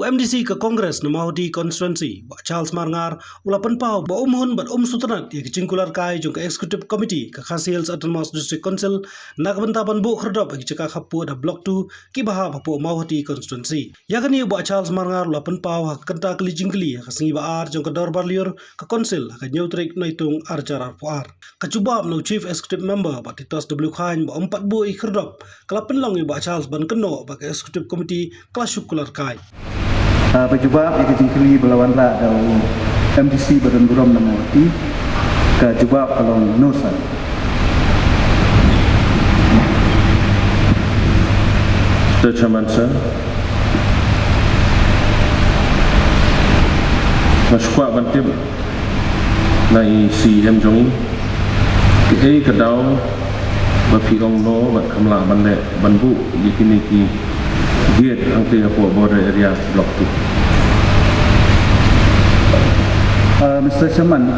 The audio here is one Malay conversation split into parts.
MDC ke Kongres na Mahudi Constituency, Pak Charles Marngar, ulapan pau, ba umhun bat sutanat, ya kecingkular kai jung ke Executive Committee, ke Khasil Autonomous District Council, na kebentapan bu kherdop, ya cekak hapu ada Block 2, kibaha hapu Mahudi Constituency. Ya kan Pak Charles Marngar, ulapan pau, hak kenta keli jingkeli, ya kesengi ba ar, jung ke Dor Barliur, ke Konsil, ke Nyutrik naitung arjar arpuar. Kecubab no Chief Executive Member, Pak Titos W. Khain, ba empat bu kherdop, kelapan long ya Pak Charles ban keno, Pak Executive Committee, kelas syukular kai. Berjubab yang jingkeli berlawan lah dalam MDC Badan Buram nama Wati ke jubab kalau Nusa. Mr. Chairman, sir. Masyarakat bantib na CM Jongi ke kedau bapiong no bat kamla bande banbu yakini ki gate angti hapo border area block 2. Mr. Chairman,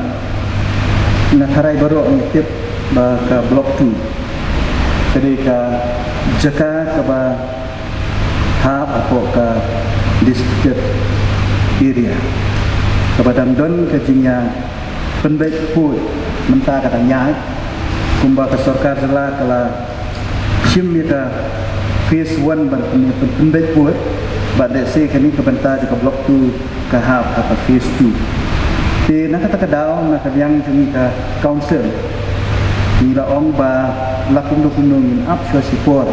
nakarai baru ngitip ba ke block 2. Jadi ke jaka ke ba hab apo ke district area. Kepadang don ke jingnya penbaik put mentah katanya kumba ke sorkar jela kala shimita phase 1 penbaik put pada se kini ke bentah di ke block 2 ke hab ke phase 2. Di nak kata kedau nak yang jumi ke council nila ong ba lakum in up shua support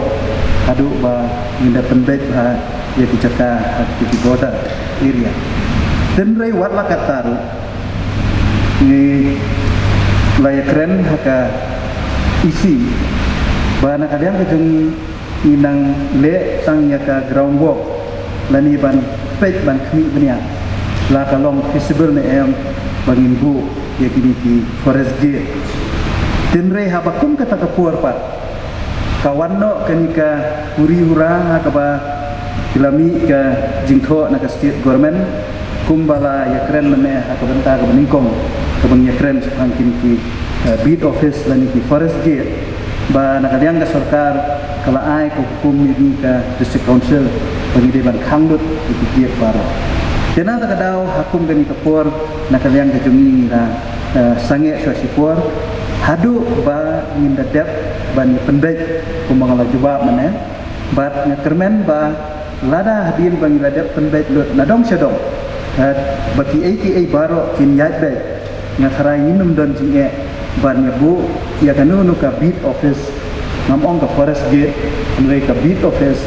adu ba inda penbaik ba ya dicaka di border area. Dan rai wat lakataru ni layak keren haka isi ba nak yang kejung inang le sang ya ka ground work lani ban pet ban kmi benia la kalong visible ne em bangin bu ya kini ki forest gate tenre habakum kata kapur pat kawan no kenika uri hura ka ba kilami ka jingtho na ka state government kumbala ya keren mene ka benta ka beningkong ka bang ya keren sang kini ki beat office lani ki forest gate ba nakadiang ka sarkar kala ai ko hukum ni ka district council bagi de ban khangdut di baro tena ta kadau hukum gani kapur nakadiang ka jumi na sange sosipur hadu ba minda dep ban pendek kumangala jubab mane bat ngermen ba lada hadin bang ladep pendek lut nadong sedong baki ATA baro kin yat be ngakharai minum don jinge ban ngebu ya kanu ka beat office ngamong ka forest gate ngai ka beat office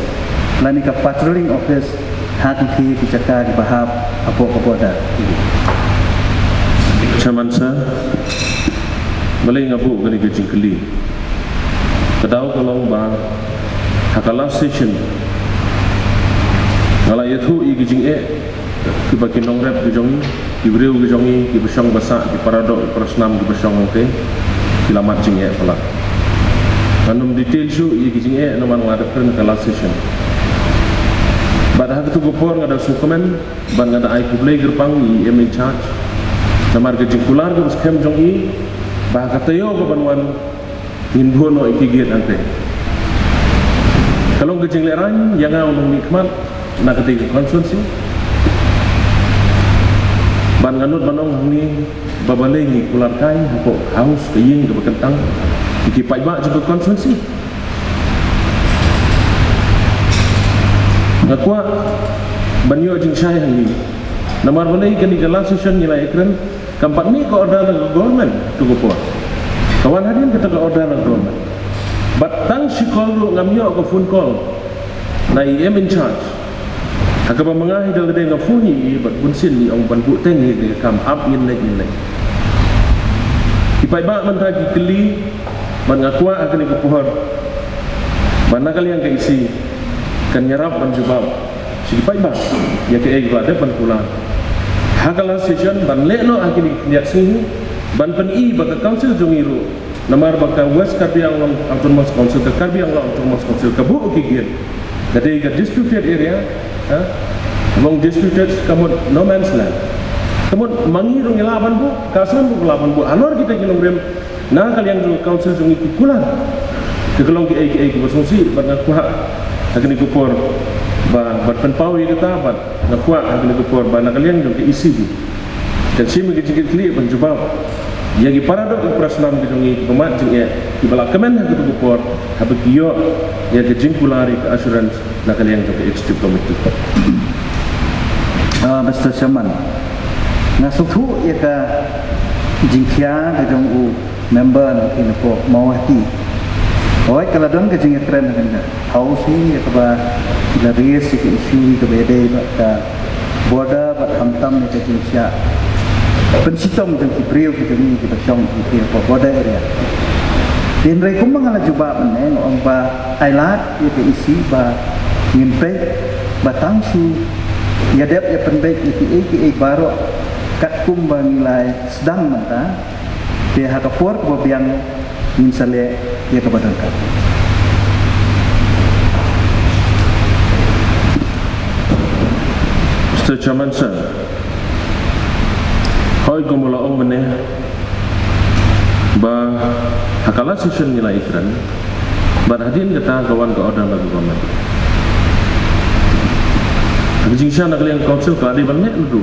lani ka patrolling office hati ki dicaka di bahab apa dah. Chairman, sir. Malay ngabu gani gejingkeli kedau kalong ba hakala station ngala yathu i gejing ki bakin nong rep gejongi ki breu gejongi ki besong basa ki parado prosnam ki besong oke ki lamat jing pala kanum detail su i gejing naman ngadepkan kala station bad hak tu gopor ngada sukumen ban ngada ai public gerpang i em in charge namar gejing kular ke skem jongi bah katayo ko banwan hindu no ikigit ante kalau gejing leran yang ngau nikmat nak ketika konsumsi ban nganut banong ni babalai ni kular kai hapo haus kaying ke bekentang iki pai ba juga konsumsi ngakwa banyo jing syai ni namar balai kani kala session nilai ekran kampat ni ko order ng government tu ko kawan hadin kata ko order ng government but tang si call ngamyo ko phone call na em in charge akaba mangahi dal de nga phone ni but bunsin ni ong banbu teng ni kam up in like ipai ba man tagi keli man ngakwa akani ko pohor mana kali yang kaisi kan nyarap ban jubab si ipai ba ya ke ai ba de pan pulang hakala session ban leno akini niat sini ban pen baka council jongiru namar baka west Karbiang Long autonomous council ke Karbiang Long autonomous council ke bu ukigir jadi ke disputed area among disputed kamu no man's land kamu mangiru ngelaban bu kasan bu ngelaban bu anor kita kilong rem nah kalian council jongi kulan ke kelong ki ai ki bersongsi ban ngaku akan ikupor ba berpenpau ya kata ba ngakwa akan ikupor ba nakalian yung isi di dan si mengijik kli penjubab yagi paradok yang praslam gedungi pemat jing ya ibala kemen ha kutu kupor habe kiyo ya gejing kulari ke assurance nakalian yung executive committee. Mr. Chairman, ngasutu ya ka jingkia gedung u member ini po mawati. Oi kalau don ke jing keren kan. Housing ya ka laris ke isu ke bede ka border ba hamtam ke jingsia. Pensitong jeng kibriu kita ni kita syong kita po border area. Din rei kum mangala juba mane ngong ba ailat ya ke isi ba ngimpe batangsu ya dep ya penbaik EPA baru kat kum bangilai sedang mata dia hakapor ko biang minsale ya kebadan ka. Mr. Chairman sir, hoi gumula ong meneh ba hakala session nilai ikran barhadin kata kawan ke order bagi government. Jingsha nakalian council keladi balnek lu tu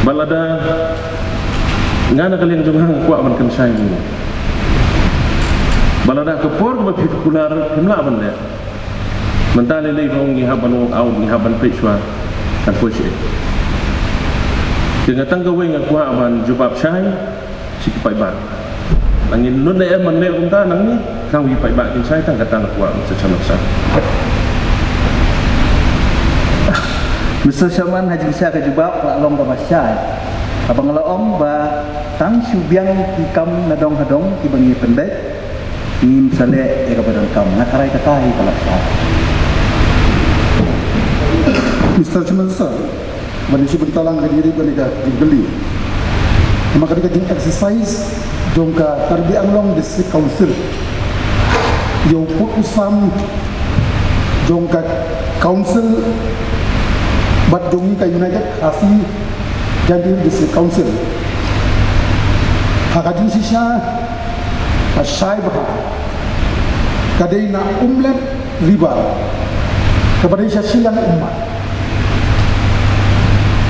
balada ngana kalian jumlah kuat man sai ni balada ke por ba particular himla balne mentale le gong ni haban au ni haban pechwa kan poche dengan tangga we ngak kuat man jubab sai sikipai ba angin nun le man le unta nang ni kang wi pai ba kin sai tang kata kuat secara sah. Mr. Chairman haji bisa ke jubab long ke masyai. Abang laom ba tang subiang ikam nadong hadong ibangi pendek im sale ya kepada kam nakarai katai kalak sah. Mr. Chairman sir, bani si bentalang ke diri bani ka dibeli. Maka kita exercise jongka terbiang long district council. Yo put usam jongka council bat jongi ka United Kasi jadi district council hakajin sisya asyai bah kadai na umlet riba kepada silang umat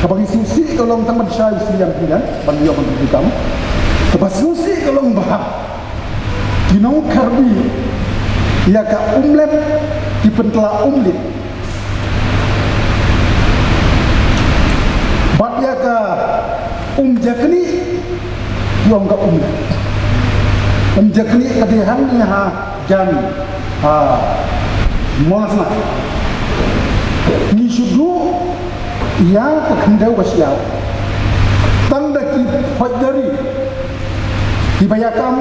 kabagi susi kalau tamat syai silang tidak bagi orang berhutang kepada susi kalau bah dinau karbi ia ka umlet dipentela umlit batya ka jakni yong ka jakni kadehan ni ha jan ha monasna ni sudu ya ka khandau kasya tang da ki fajari dibayakam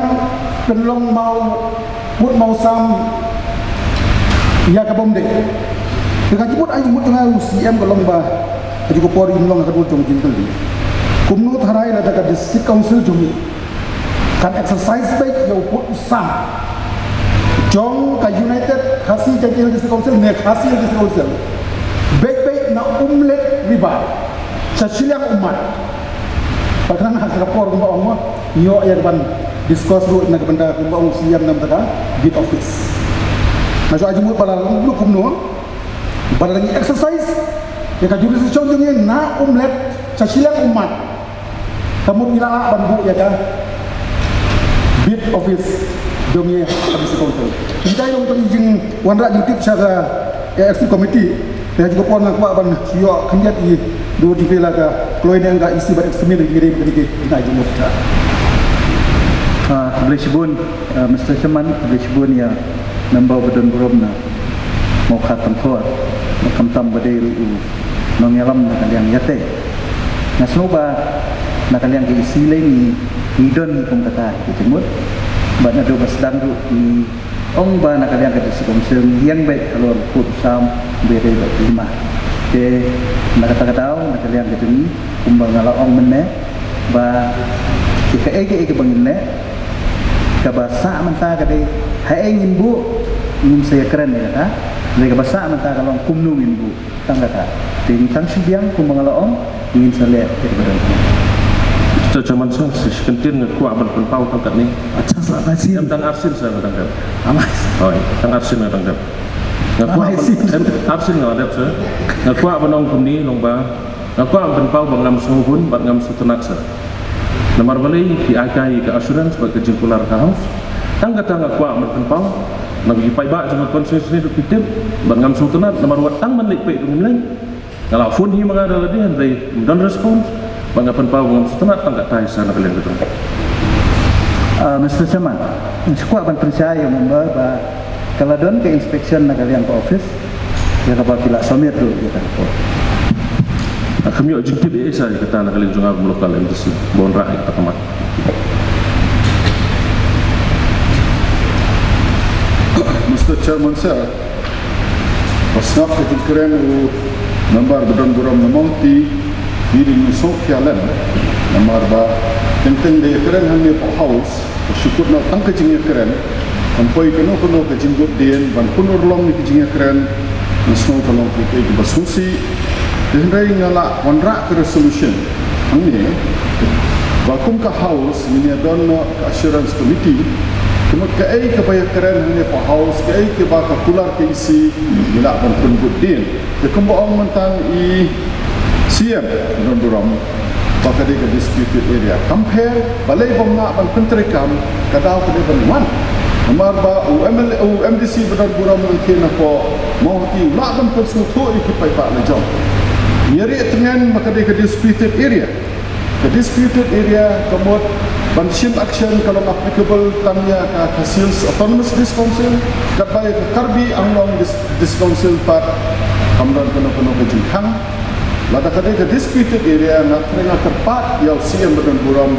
penlong mau put mau sam ya ka bomde dengan jemput ayu mut dengan UCM kolong ba juga pori long akan jom jintel di kumno tharai la daga district council jumi kan exercise baik yo put usam jong ka United Kasi jadi district council ne Kasi district council baik na umlet riba sasilang umat padahal hak rapor kumba ongo yo ya ban discuss ru na benda kumba UCM nam daga bid office masuk aja mu pala lu kumno pada lagi exercise ya ka jurisdiction jong na umlet sasilang umat kamu ilala banbu ya kan bid office jomye habis council kita yang untuk izin wanra jutip saga executive committee ya juga pon nak ban sio kandidat i do di vela ka kloin yang ga isi bar ekstremis ngirim ke kita jumut boleh sebut Mr. Chairman boleh sebut ya member badan berom na mau khatam khot makam tam badai ru nongelam na kaliang yate nasnoba na kaliang ke isi lagi idon kung kata jemut bat na do basdang ru ni ong ba na kaliang ke district council yang baik kalau put sam bere ba lima ke na kata-kata na kaliang ke ni kumbang ngala ong menne ba ike bangine ka basa manta ka de hae ngimbu ngum saya keren ya ha mereka basa manta kalau kumnu ngimbu tangga ka Tang subiang kung mga laong ingin sa lihat kepada Cuman saya sekentin ngekuat berpenpau tangkat ni. Macam selama sih. Em tang arsin saya tangkat. Amai. Oh, tang arsin saya tangkat. Ngekuat arsin ngadap saya. Ngekuat benong kumni lomba. Ngekuat berpenpau bangam suhun, bangam sutenat saya. Nomor balik di akai ke asuran sebagai jengkular ke haus. Tangkat ngekuat berpenpau. Nagi paiba cuma konsensus ni dipitip. Bangam sutenat nomor wat tang manlik pek dumilai. Kalau phone hi mangada dia Henry don't respond. Banggapan pau ngam setenat tangkat tai sana kalian betul. Mr. Chairman, sekuat ban percaya member ba kalau don ke inspection na kalian ke office ya kapal pila somir tu kita. Kami jengkit esa kata nak kalian jungah lokal MDC bon rah kita kemat. Mr. Chairman sir, pasnap kejengkeran nambar bedon buram namonti diri nusok jalan nambar ba tentang dia keren hanya pak house syukur nak tang kejengnya keren sampai kena kejenggut dia ban punur long ni kejengnya keren nusok kalau kita itu bersusi dan rai ngala kontrak ke resolution ini bakum ke house ini ada ke assurance committee cuma kei kebayar keren hanya pak house kei ke bakal pular ke isi bila ban pungut dia kembang mentang CM dan buram pakai dia ke disputed area compare balai bangga ban pentrikam kadau ke dia ban nomor ba UMDC benar buram mungkin apa mau ti nak ban persutu ikipai pak lejong nyeri dengan maka dia ke disputed area kemudian ban shim action kalau applicable tanya ke Kasils autonomous discouncil dapat ke karbi anglong discouncil part kamran kena ke jengkang lada kadai ke disputed area nak tengah terpat yang siang berdan buram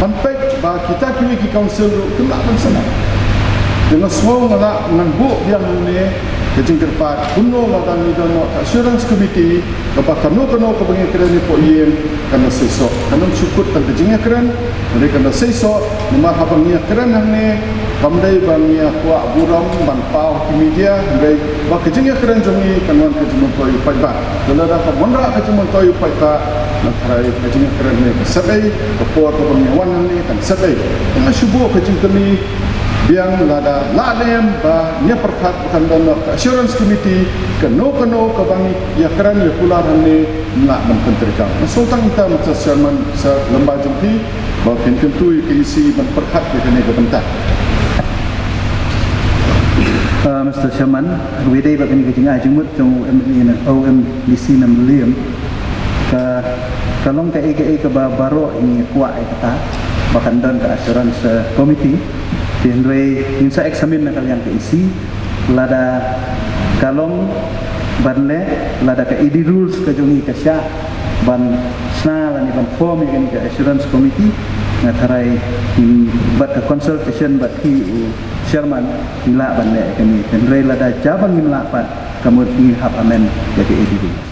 sampai bah kita kini ki council kena kan sana dengan semua nak mengambu yang ini kejeng terpat kuno lada ni dan assurance committee lepas kanu ke bagi keren ni po ien kena sesok kanu syukur tan kejengnya keren mereka kena sesok nomor habangnya keren hang ni kamdai bangnya kuat buram ban pau di media baik ba kejengnya keren jongi kanuan kejeng toy paiba kalau ada monra kejeng toy paiba nak hari kejengnya keren ni kesedai kepor ke penyawan ni kan sedai dengan syubuh kejeng kami biang lada ladem ba nya perkat bukan dan assurance committee keno ke bangi ya keren ya pular ni nak menkenterkan sultan kita macam chairman lembaga jumpi ba tentu ke isi perkat ke kene ke bentar. Mr. Chairman, wedai bak ni kejengah jemut jong OMDC 6 liam kalong ke baro ini kuat kata bahkan dan ke assurance committee dan insa examine nak kalian ke isi lada kalong banle lada ke ID rules ke jongi ke sya ban snal ni ban form yang ke assurance committee ngatarai buat consultation buat ki chairman nila banle kami dan lada jabang nila pat kamu ni hab amen jadi ID rules.